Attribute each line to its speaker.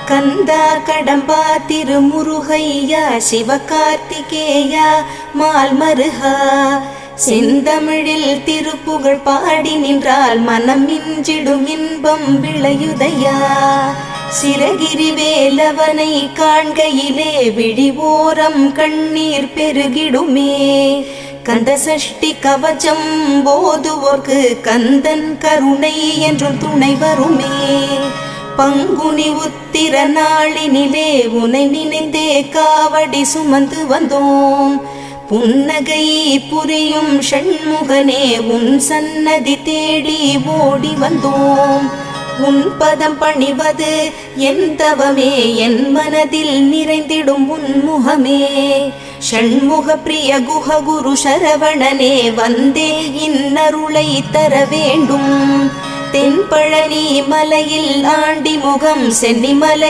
Speaker 1: கந்தா கடம்பா திருமுருகையா சிவகார்த்திகேயா மால்மருகா செந்தமிழில் திருப்புகழ் பாடி நின்றால் மனம் மிஞ்சிடும் இன்பம் விளையுதையா. சிரகிரி வேலவனை காண்கையிலே விழிவோரம் கண்ணீர் பெருகிடுமே. கந்த சஷ்டி கவச்சம் போதுவோர்க்கு கந்தன் கருணை என்றும் துணை வருமே. பங்குனி உத்திர நாளினிலே உனை நினைந்தே காவடி சுமந்து வந்தோம். புன்னகை புரியும் ஷண்முகனே உன் சன்னதி தேடி ஓடி வந்தோம். உன் பதம் பணிவது என் தவமே, என் மனதில் நிறைந்திடும் உன் முகமே. ஷண்முக பிரிய குஹ குரு சரவணனே வந்தே இன்னருளை தர வேண்டும். தென்பழனி மலையில் ஆண்டி முகம் சென்னிமலை